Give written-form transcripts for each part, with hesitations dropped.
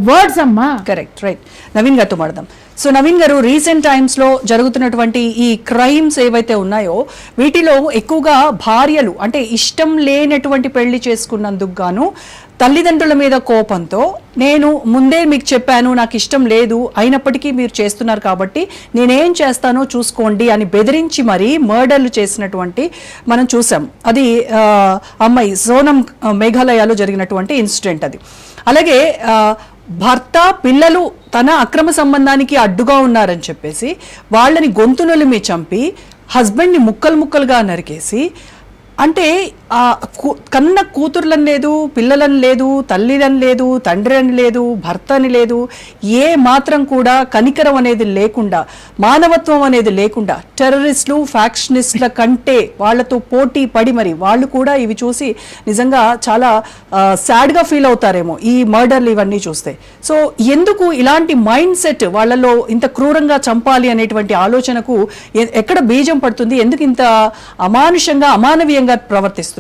Words అమ్మా. Correct, right. Naveen గారితో మాట్లాడదాం. సో నవీన్ గారు, రీసెంట్ టైమ్స్లో జరుగుతున్నటువంటి ఈ క్రైమ్స్ ఏవైతే ఉన్నాయో వీటిలో ఎక్కువగా భార్యలు అంటే ఇష్టం లేనటువంటి పెళ్లి చేసుకున్నందుకు గాను తల్లిదండ్రుల మీద కోపంతో, నేను ముందే మీకు చెప్పాను నాకు ఇష్టం లేదు, అయినప్పటికీ మీరు చేస్తున్నారు కాబట్టి నేనేం చేస్తానో చూసుకోండి అని బెదిరించి మరీ మర్డర్లు చేసినటువంటి మనం చూసాం. అది అమ్మాయి సోనం మేఘాలయలో జరిగినటువంటి ఇన్సిడెంట్ అది. అలాగే భర్త పిల్లలు తన అక్రమ సంబంధానికి అడ్డుగా ఉన్నారని చెప్పేసి వాళ్ళని గొంతునులిమి చంపి హస్బెండ్ని ముక్కలు ముక్కలుగా నరికేసి, అంటే కన్న కూతుర్లని లేదు, పిల్లలని లేదు, తల్లిదని లేదు, తండ్రి అని లేదు, భర్త అని లేదు, ఏ మాత్రం కూడా కనికరం అనేది లేకుండా, మానవత్వం అనేది లేకుండా టెర్రరిస్టులు ఫ్యాక్షనిస్టుల కంటే వాళ్ళతో పోటీ పడి మరి వాళ్ళు కూడా ఇవి చూసి నిజంగా చాలా సాడ్గా ఫీల్ అవుతారేమో ఈ మర్డర్లు ఇవన్నీ చూస్తే. సో ఎందుకు ఇలాంటి మైండ్ సెట్ వాళ్ళలో ఇంత క్రూరంగా చంపాలి అనేటువంటి ఆలోచనకు ఎక్కడ బీజం పడుతుంది? ఎందుకు ఇంత అమానుషంగా అమానవీయంగా ప్రవర్తిస్తున్నారు?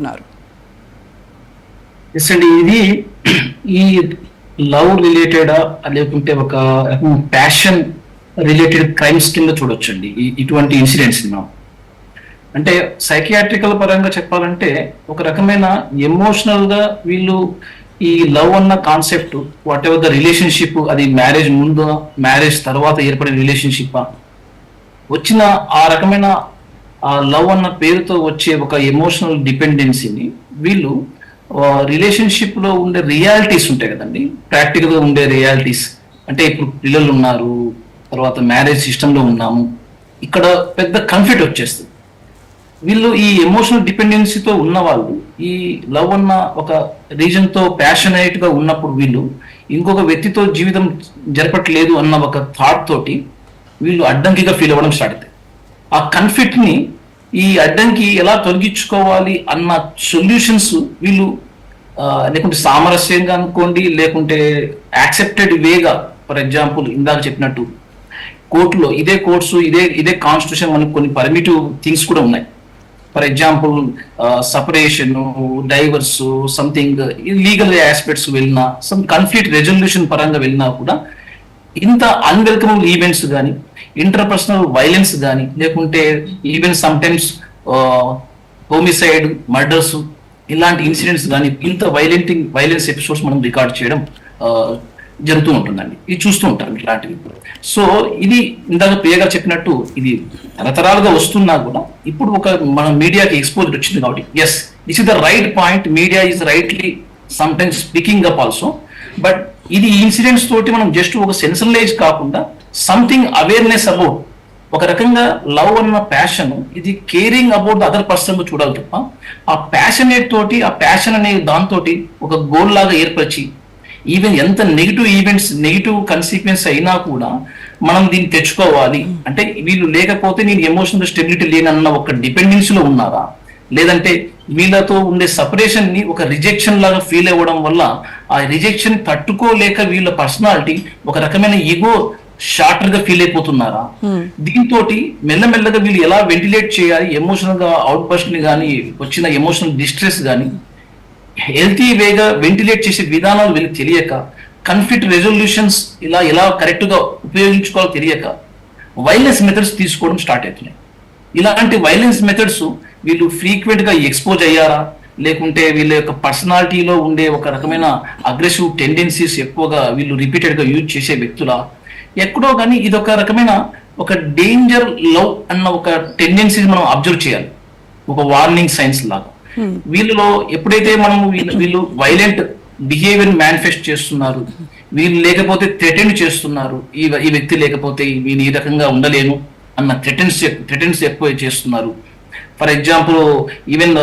ఇది ఈ లవ్ రిలేటెడ్ లేకుంటే ఒక ప్యాషన్ రిలేటెడ్ క్రైమ్స్ కింద చూడొచ్చండి ఇటువంటి ఇన్సిడెంట్స్. అంటే సైకియాట్రికల్ పరంగా చెప్పాలంటే ఒక రకమైన ఎమోషనల్ గా వీళ్ళు ఈ లవ్ అన్న concept, what ever the relationship, అది మ్యారేజ్ ముందు మ్యారేజ్ తర్వాత ఏర్పడిన రిలేషన్షిప్ వచ్చిన ఆ రకమైన ఆ లవ్ అన్న పేరుతో వచ్చే ఒక ఎమోషనల్ డిపెండెన్సీని వీళ్ళు రిలేషన్షిప్ లో ఉండే రియాలిటీస్ ఉంటాయి కదండి, ప్రాక్టికల్ గా ఉండే రియాలిటీస్. అంటే ఇప్పుడు పిల్లలు ఉన్నారు, తర్వాత మ్యారేజ్ సిస్టమ్ లో ఉన్నాము, ఇక్కడ పెద్ద కన్ఫ్లిక్ట్ వచ్చేస్తుంది. వీళ్ళు ఈ ఎమోషనల్ డిపెండెన్సీతో ఉన్న వాళ్ళు ఈ లవ్ అన్న ఒక రీజన్ తో ప్యాషనేట్ గా ఉన్నప్పుడు వీళ్ళు ఇంకొక వ్యక్తితో జీవితం జరపట్లేదు అన్న ఒక థాట్ తోటి వీళ్ళు అడ్డంకిగా ఫీల్ అవ్వడం స్టార్ట్ అవుతాయి. ఆ కన్ఫ్లిక్ట్ ని, ఈ అడ్డంకి ఎలా తొలగించుకోవాలి అన్న సొల్యూషన్స్ వీళ్ళు లేకుంటే సామరస్యంగా అనుకోండి, లేకుంటే యాక్సెప్టెడ్ వేగా, ఫర్ ఎగ్జాంపుల్ ఇందాక చెప్పినట్టు కోర్టులో ఇదే కోర్ట్స్ ఇదే కాన్స్టిట్యూషన్ మనకు కొన్ని పర్మిటివ్ థింగ్స్ కూడా ఉన్నాయి. For example separation, divorce, something legal aspects వెళ్ళినా, సమ్ కాన్ఫ్లిక్ట్ రెజల్యూషన్ పరంగా వెళ్ళినా కూడా ఇంత అన్వెల్కమబుల్ ఈవెంట్స్ కానీ, ఇంటర్పర్సనల్ వైలెన్స్ కానీ, లేకుంటే ఈవెన్ సమ్టైమ్స్ హోమిసైడ్, మర్డర్స్, ఇలాంటి ఇన్సిడెంట్స్ కానీ, ఇంత వైలెన్స్ ఎపిసోడ్స్ మనం రికార్డ్ చేయడం జరుగుతూ ఉంటుందండి. ఇది చూస్తూ ఉంటారు ఇలాంటివి. సో ఇది ఇందాక ప్రియగా చెప్పినట్టు ఇది తరతరాలుగా వస్తున్నా కూడా ఇప్పుడు ఒక మన మీడియాకి ఎక్స్పోజర్ వచ్చింది కాబట్టి yes, this is the right point. Media is rightly sometimes speaking up also. But ఇది ఇన్సిడెంట్స్ తోటి మనం జస్ట్ ఒక సెన్సలైజ్ కాకుండా సంథింగ్ అవేర్నెస్ అబౌట్, ఒక రకంగా లవ్ అన్న ప్యాషన్, ఇది caring about the other person చూడాలి తప్ప ఆ ప్యాషనేట్ తోటి, ఆ ప్యాషన్ అనే దాంతో ఒక గోల్ లాగా ఏర్పరిచి ఈవెన్ ఎంత నెగిటివ్ ఈవెంట్స్, నెగిటివ్ కన్సిక్వెన్స్ అయినా కూడా మనం దీన్ని తెచ్చుకోవాలి అంటే వీళ్ళు లేకపోతే నేను ఎమోషనల్ స్టెబిలిటీ లేనన్న ఒక డిపెండెన్సీలో ఉన్నారా, లేదంటే వీళ్ళతో ఉండే సపరేషన్ ని ఒక రిజెక్షన్ లాగా ఫీల్ అవ్వడం వల్ల ఆ రిజెక్షన్ తట్టుకోలేక వీళ్ళ పర్సనాలిటీ ఒక రకమైన ఈగో షార్టర్ గా ఫీల్ అయిపోతున్నారా, దీంతో మెల్లమెల్లగా వీళ్ళు ఎలా వెంటిలేట్ చేయాలి ఎమోషనల్ గా అవుట్ బస్ట్ ని కానీ, వచ్చిన ఎమోషనల్ డిస్ట్రెస్ కానీ హెల్తీ వేగా వెంటిలేట్ చేసే విధానాలు వీళ్ళకి తెలియక, కాన్ఫ్లిక్ట్ రెజల్యూషన్స్ ఎలా కరెక్ట్ గా ఉపయోగించుకోవాలో తెలియక వైలెన్స్ మెథడ్స్ తీసుకోవడం స్టార్ట్ అవుతున్నాయి. ఇలాంటి వైలెన్స్ మెథడ్స్ వీళ్ళు ఫ్రీక్వెంట్ గా ఎక్స్పోజ్ అయ్యారా, లేకుంటే వీళ్ళ యొక్క పర్సనాలిటీలో ఉండే ఒక రకమైన అగ్రెసివ్ టెండెన్సీస్ ఎక్కువగా వీళ్ళు రిపీటెడ్ గా యూజ్ చేసే వ్యక్తుల, ఎక్కడో కానీ ఇది ఒక రకమైన ఒక డేంజర్ లవ్ అన్న ఒక టెండెన్సీస్ మనం అబ్జర్వ్ చేయాలి, ఒక వార్నింగ్ సైన్స్ లాగా. వీళ్ళలో ఎప్పుడైతే మనం వీళ్ళు వైలెంట్ బిహేవియర్ మేనిఫెస్ట్ చేస్తున్నారు, వీళ్ళు లేకపోతే థ్రెటెండ్ చేస్తున్నారు, ఈ వ్యక్తి లేకపోతే వీళ్ళు ఈ రకంగా ఉండలేను అన్న థ్రెటెన్స్ ఎక్కువ చేస్తున్నారు. ఫర్ ఎగ్జాంపుల్ ఈవెన్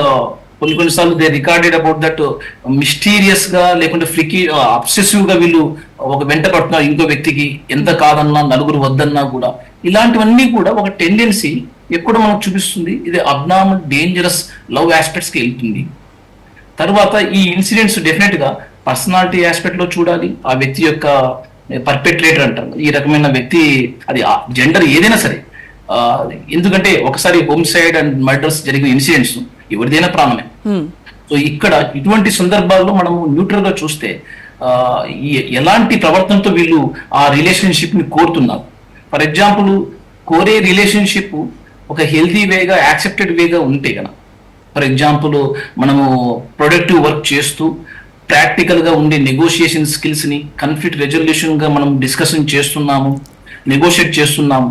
కొన్నిసార్లు they recorded about that mysterious గా, లేకుంటే అబ్సెసివ్ గా వీళ్ళు ఒక వెంట పడుతున్నారు ఇంకో వ్యక్తికి, ఎంత కాదన్నా నలుగురు వద్దన్నా కూడా. ఇలాంటివన్నీ కూడా ఒక టెండెన్సీ ఎక్కడ మనకు చూపిస్తుంది, ఇది అబ్నార్మల్ డేంజరస్ లవ్ ఆస్పెక్ట్స్ కి వెళ్తుంది. తర్వాత ఈ ఇన్సిడెంట్స్ డెఫినెట్ గా పర్సనాలిటీ ఆస్పెక్ట్ లో చూడాలి. ఆ వ్యక్తి యొక్క పర్పెట్రేటర్ అంటారు, ఈ రకమైన వ్యక్తి, అది జెండర్ ఏదైనా సరే, ఎందుకంటే ఒకసారి హోమిసైడ్ అండ్ మర్డర్స్ జరిగిన ఇన్సిడెంట్స్ ఎవరిదైనా ప్రాణమే. సో ఇక్కడ ఇటువంటి సందర్భాల్లో మనము న్యూట్రల్ గా చూస్తే ఎలాంటి ప్రవర్తనతో వీళ్ళు ఆ రిలేషన్షిప్ ని కోరుతున్నారు. ఫర్ ఎగ్జాంపుల్, కోరే రిలేషన్షిప్ ఒక హెల్తీ వేగా, యాక్సెప్టెడ్ వేగా ఉంటే కదా. ఫర్ ఎగ్జాంపుల్, మనము ప్రొడక్టివ్ వర్క్ చేస్తూ ప్రాక్టికల్ గా ఉండే నెగోషియేషన్ స్కిల్స్ ని కాన్ఫ్లిక్ట్ రెజల్యూషన్ గా మనం డిస్కషన్ చేస్తున్నాము, నెగోషియేట్ చేస్తున్నాము.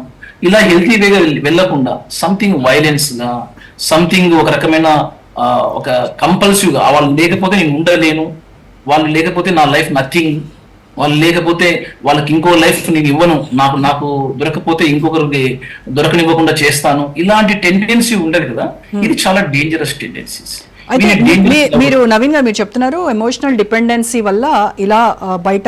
ఇలా హెల్తీ వేగా వెళ్ళకుండా సంథింగ్ వైలెన్స్ గా, సంథింగ్ ఒక రకమైన ఒక కంపల్సివ్ గా, వాళ్ళు లేకపోతే నేను ఉండలేను, వాళ్ళు లేకపోతే నా లైఫ్ నథింగ్, వాళ్ళు లేకపోతే వాళ్ళకి ఇంకో లైఫ్ నేను ఇవ్వను, నాకు దొరకపోతే ఇంకొకరికి దొరకనివ్వకుండా చేస్తాను, ఇలాంటి టెండెన్సీ ఉండదు కదా. ఇది చాలా డేంజరస్ టెండెన్సీస్. అయితే మీరు నవీన్ గారు మీరు చెప్తున్నారు ఎమోషనల్ డిపెండెన్సీ వల్ల ఇలా బయట